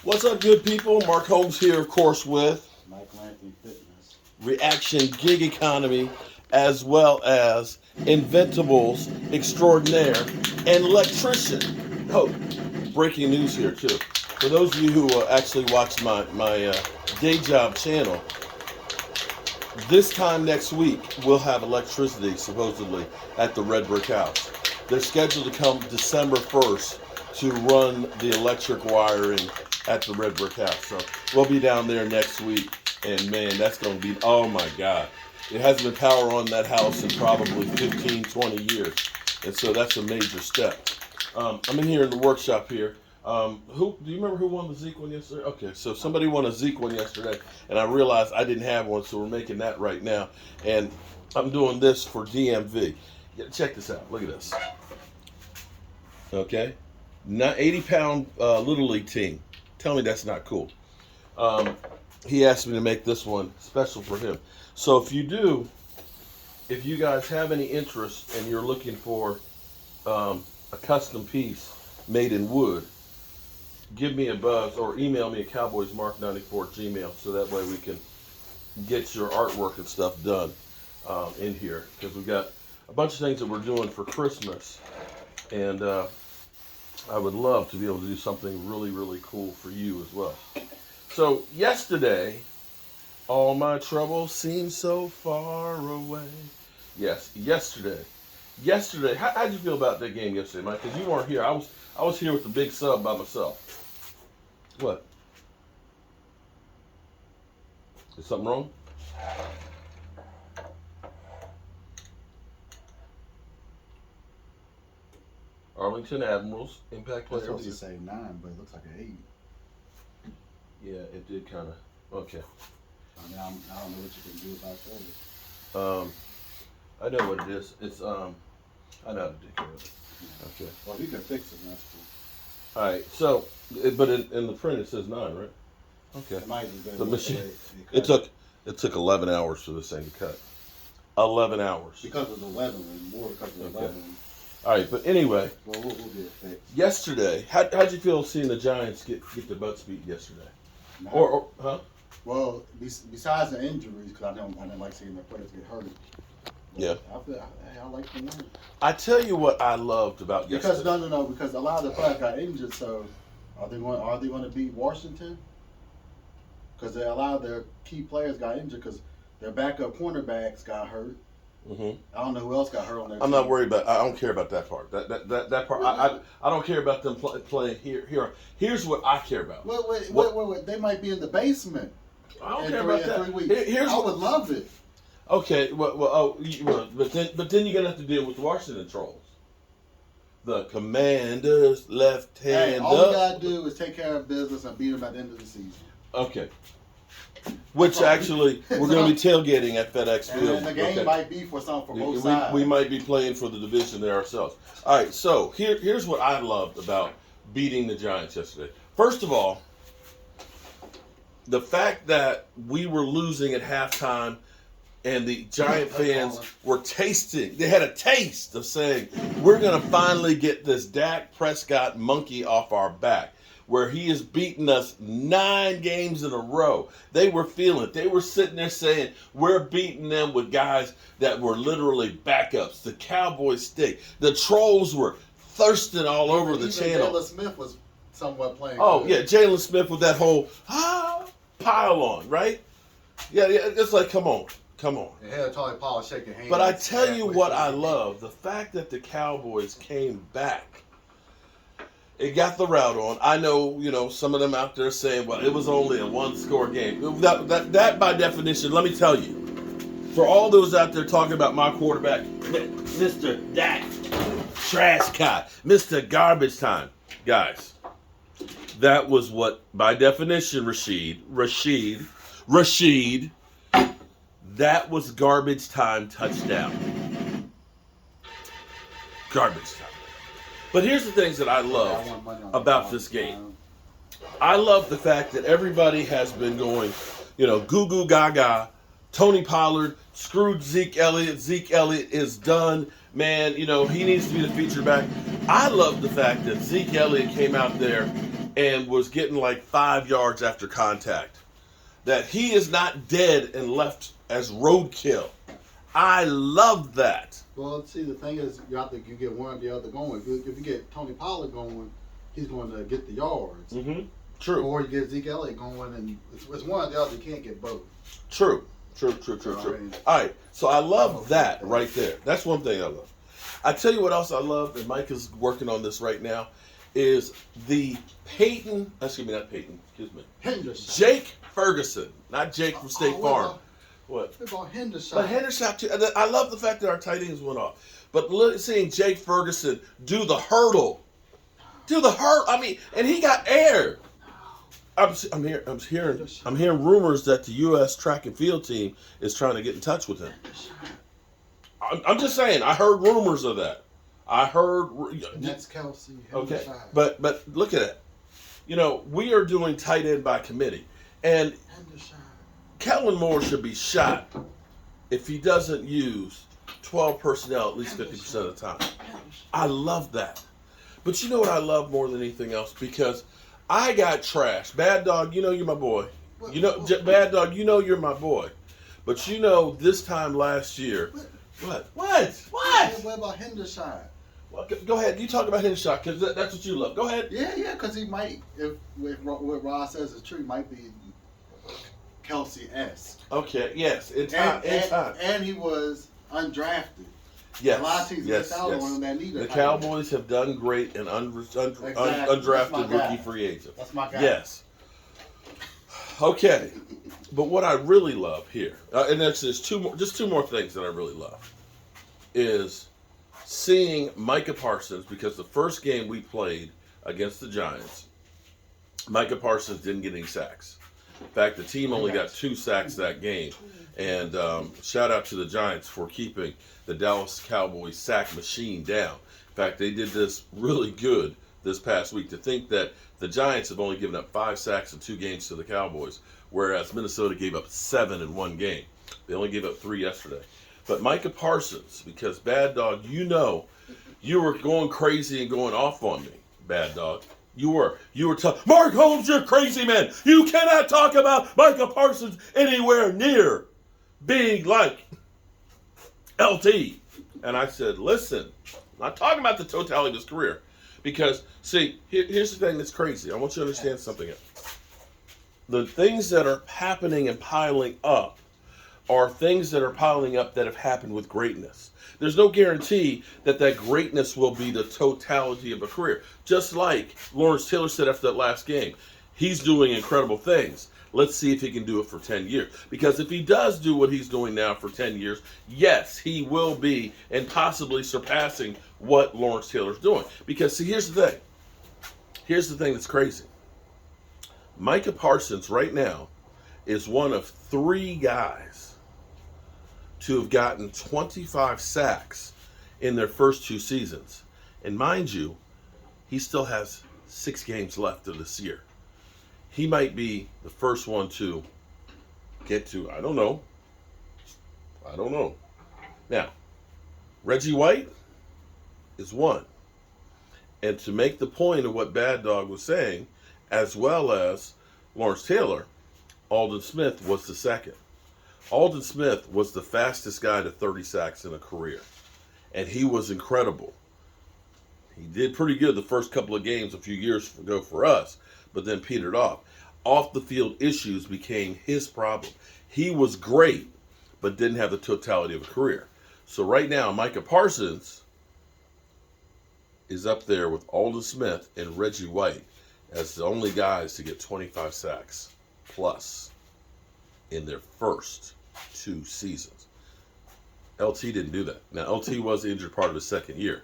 What's up, good people? Mark Holmes here, of course, with Michael Anthony Fitness. Reaction Gig Economy, as well as Inventables Extraordinaire and Electrician. Oh, breaking news here, too. For those of you who actually watch my day job channel, this time next week, we'll have electricity, supposedly, at the Red Brick House. They're scheduled to come December 1st to run the electric wiring at the Red Brick House. So we'll be down there next week, and man, that's going to be, oh my God. It hasn't been power on that house in probably 15, 20 years. And so that's a major step. I'm in here in the workshop here. Do you remember who won the Zeke one yesterday? Okay, so somebody won a Zeke one yesterday, and I realized I didn't have one, so we're making that right now. And I'm doing this for DMV. Yeah, check this out. Look at this. Okay, 80-pound Little League team. Tell me that's not cool. He asked me to make this one special for him. So if you guys have any interest and you're looking for a custom piece made in wood, give me a buzz or email me at cowboysmark94@gmail, so that way we can get your artwork and stuff done in here, because we've got a bunch of things that we're doing for Christmas, and I would love to be able to do something really, really cool for you as well. So yesterday, all my troubles seem so far away. Yes, yesterday. How'd you feel about that game yesterday, Mike? Because you weren't here. I was here with the big sub by myself. What? Is something wrong? Arlington Admirals, Impact It's Player. supposed to say 9, but it looks like an 8. Yeah, it did kind of. Okay. I mean, I don't know what you can do about that. I know what it is. It's I know how to take care of it. Yeah. Okay. Well, if you can fix it, that's cool. All right. So, but in the print it says 9, right? Okay. It might be The machine. they cut It took 11 hours for this thing to cut. 11 hours. because of the leveling, more because of the Okay. leveling. All right. But anyway, Well, we'll get it fixed. yesterday, how'd you feel seeing the Giants get their butts beat yesterday? No. Or huh? Well, besides the injuries, because I didn't like seeing the players get hurt. But Yeah. I like the win. I tell you what I loved about Because yesterday. no, because a lot of the players got injured. So are they going to beat Washington? Because a lot of their key players got injured because their backup cornerbacks got hurt. Hmm. I don't know who else got hurt on their I'm team. not worried about. I don't care about that part. That part. I don't care about them playing here. Here's what I care about. Wait. They might be in the basement. I don't in care three, about in that. 3 weeks. Here's I what, would love it. okay. But then you're gonna have to deal with the Washington Trolls. The Commanders left Hey, hand all we up. gotta do is take care of business and beat them at the end of the season. Okay. Which actually we're gonna be tailgating at FedEx And Field. then the game Okay. might be for both sides. We might be playing for the division there ourselves. All right, so here's what I loved about beating the Giants yesterday. First of all, the fact that we were losing at halftime and the Giant fans were tasting, they had a taste of saying, we're going to finally get this Dak Prescott monkey off our back, where he has beaten us 9 games in a row. They were feeling it. They were sitting there saying, we're beating them with guys that were literally backups. The Cowboys stink. The Trolls were thirsting all over the channel. Jalen Smith was somewhat playing. Oh, good. yeah, Jalen Smith with that whole pile on, right? Yeah, it's like, come on. And had Charlie Paul shaking hands. But I tell you halfway what through I the game. love, the fact that the Cowboys came back. It got the route on. I know, some of them out there saying, well, it was only a 1-score game. That by definition, let me tell you, for all those out there talking about my quarterback, Mr. Dak, trash cat, Mr. Garbage Time, guys, that was what, by definition, Rashid, that was garbage time touchdown. Garbage time. But here's the things that I love about this game. I love the fact that everybody has been going, goo goo gaga. Tony Pollard screwed Zeke Elliott. Zeke Elliott is done. Man, he needs to be the feature back. I love the fact that Zeke Elliott came out there and was getting like 5 yards after contact. That he is not dead and left as roadkill. I love that. Well, see, the thing is, you get one or the other going. If you get Tony Pollard going, he's going to get the yards. Mm-hmm. True. Or you get Zeke Elliott going, and it's one or the other. You can't get both. True. All right, so I love that right there. That's one thing I love. I tell you what else I love, and Mike is working on this right now, is the Henderson. Jake Ferguson, not Jake from State Farm. What? About Henderson. But Henderson, too. I love the fact that our tight ends went off. But seeing Jake Ferguson do the hurdle. I mean, and he got air. I'm hearing rumors that the U.S. track and field team is trying to get in touch with him. I'm just saying. I heard rumors of that. That's Kelsey. Okay, but look at it. You know, we are doing tight end by committee, and Kellen Moore should be shot if he doesn't use 12 personnel at least 50% of the time. I love that. But you know what I love more than anything else? Because I got trashed. Bad Dog, you know you're my boy. Bad Dog, you know you're my boy. But you know, this time last year, what? What about Henderson? Well, go ahead. You talk about Henderson because that's what you love. Go ahead. Yeah, because he might, if what Ross says is true, he might be Kelsey-esque. Okay. Yes. In time. And he was undrafted. Yes. A lot of teams missed out on him that need The Cowboys have done great in undrafted rookie free agents. That's my guy. Yes. Okay. But what I really love here, and there's two more things that I really love, is seeing Micah Parsons, because the first game we played against the Giants, Micah Parsons didn't get any sacks. In fact, the team only got 2 sacks that game. And shout out to the Giants for keeping the Dallas Cowboys sack machine down. In fact, they did this really good this past week. To think that the Giants have only given up 5 sacks in 2 games to the Cowboys, whereas Minnesota gave up 7 in 1 game. They only gave up 3 yesterday. But Micah Parsons, because Bad Dog, you know, you were going crazy and going off on me, Bad Dog. You were Mark Holmes, you're crazy, man. You cannot talk about Micah Parsons anywhere near being like LT. And I said, listen, I'm not talking about the totality of his career. Because, see, here's the thing that's crazy. I want you to understand something here. The things that are happening and piling up are things that are piling up that have happened with greatness. There's no guarantee that greatness will be the totality of a career. Just like Lawrence Taylor said after that last game, he's doing incredible things. Let's see if he can do it for 10 years. Because if he does do what he's doing now for 10 years, yes, he will be and possibly surpassing what Lawrence Taylor's doing. Because, see, here's the thing. Here's the thing that's crazy. Micah Parsons right now is one of 3 guys to have gotten 25 sacks in their first 2 seasons. And mind you, he still has 6 games left of this year. He might be the first one to get to, I don't know. Now, Reggie White is 1. And to make the point of what Bad Dog was saying, as well as Lawrence Taylor, Aldon Smith was the 2nd. Aldon Smith was the fastest guy to 30 sacks in a career. And he was incredible. He did pretty good the first couple of games a few years ago for us, but then petered off. Off the field issues became his problem. He was great, but didn't have the totality of a career. So right now, Micah Parsons is up there with Aldon Smith and Reggie White as the only guys to get 25 sacks plus in their first 2 seasons. LT didn't do that. Now, LT was injured part of his 2nd year.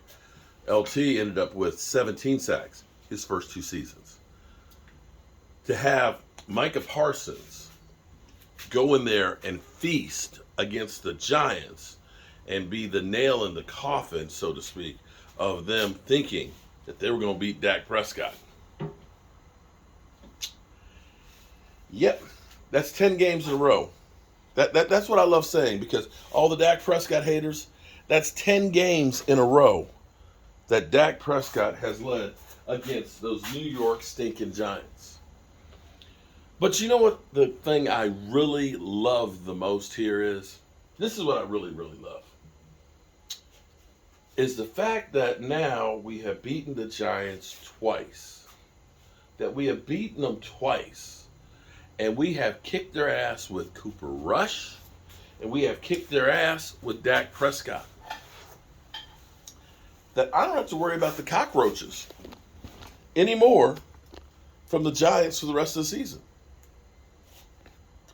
LT ended up with 17 sacks his first 2 seasons. To have Micah Parsons go in there and feast against the Giants and be the nail in the coffin, so to speak, of them thinking that they were going to beat Dak Prescott. Yep, that's 10 games in a row. That's what I love saying, because all the Dak Prescott haters, that's 10 games in a row that Dak Prescott has led against those New York stinking Giants. But you know what the thing I really love the most here is? This is what I really, really love. Is the fact that now we have beaten the Giants twice. That we have beaten them twice. And we have kicked their ass with Cooper Rush. And we have kicked their ass with Dak Prescott. That I don't have to worry about the cockroaches anymore from the Giants for the rest of the season.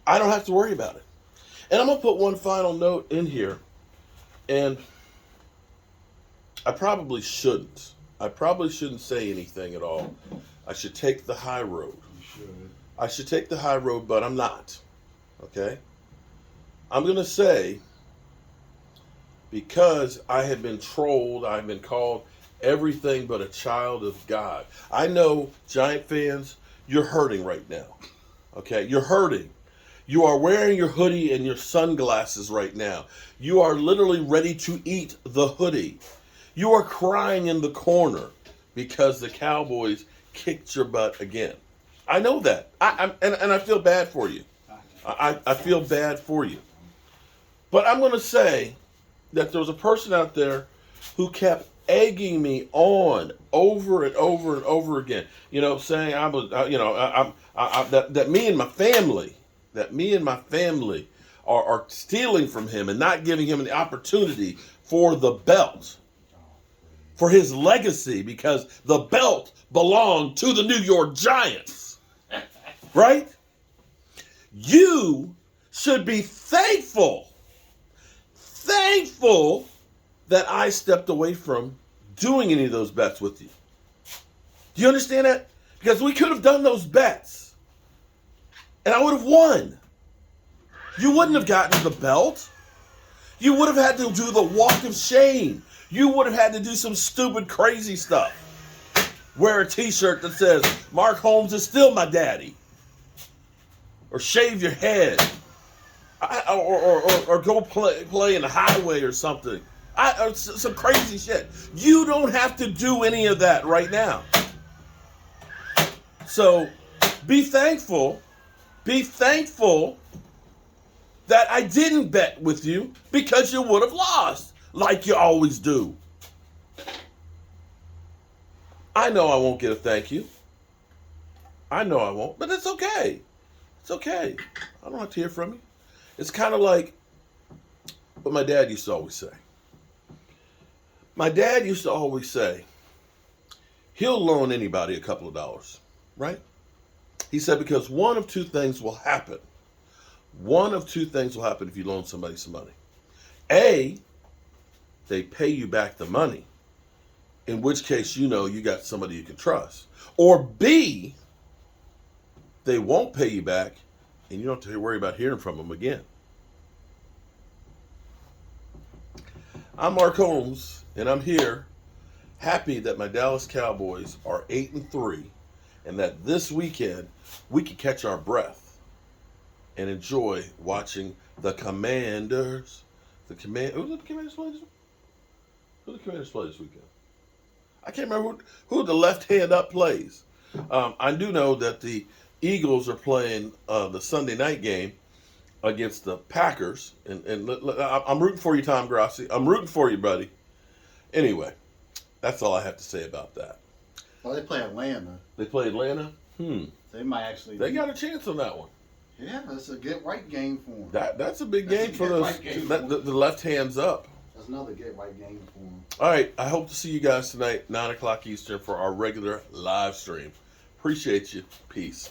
I don't have to worry about it. And I'm going to put one final note in here. And I probably shouldn't. I probably shouldn't say anything at all. I should take the high road. You should. I should take the high road, but I'm not. Okay? I'm going to say, because I have been trolled, I've been called everything but a child of God. I know, Giant fans, you're hurting right now. Okay? You're hurting. You are wearing your hoodie and your sunglasses right now. You are literally ready to eat the hoodie. You are crying in the corner because the Cowboys kicked your butt again. I know that. And I feel bad for you. I feel bad for you. But I'm going to say that there was a person out there who kept egging me on over and over and over again. You know, saying that me and my family are stealing from him and not giving him the opportunity for the belt, for his legacy, because the belt belonged to the New York Giants. Right? You should be thankful that I stepped away from doing any of those bets with you. Do you understand that? Because we could have done those bets and I would have won. You wouldn't have gotten the belt. You would have had to do the walk of shame. You would have had to do some stupid, crazy stuff. Wear a t-shirt that says, Mark Holmes is still my daddy. Or shave your head. Or go play in the highway or something. Or some crazy shit. You don't have to do any of that right now. So be thankful. Be thankful that I didn't bet with you, because you would have lost like you always do. I know I won't get a thank you. I know I won't, but it's okay. It's okay. I don't have to hear from you. It's kind of like what my dad used to always say. My dad used to always say, he'll loan anybody a couple of dollars, right? He said, because one of two things will happen. One of two things will happen if you loan somebody some money. A, they pay you back the money, in which case you know you got somebody you can trust. Or B, they won't pay you back, and you don't have to worry about hearing from them again. I'm Mark Holmes, and I'm here happy that my Dallas Cowboys are 8-3, and that this weekend we can catch our breath and enjoy watching the Commanders. Who did the Commanders play this weekend? Who did the Commanders play this weekend? I can't remember who the left hand up plays. I do know that the Eagles are playing the Sunday night game against the Packers. And I'm rooting for you, Tom Grassi. I'm rooting for you, buddy. Anyway, that's all I have to say about that. Well, they play Atlanta. They play Atlanta? They might actually. They got a chance on that one. Yeah, that's a get right game for them. That's a big game for those. The left hands up. That's another get right game for them. All right, I hope to see you guys tonight, 9 o'clock Eastern, for our regular live stream. Appreciate you. Peace.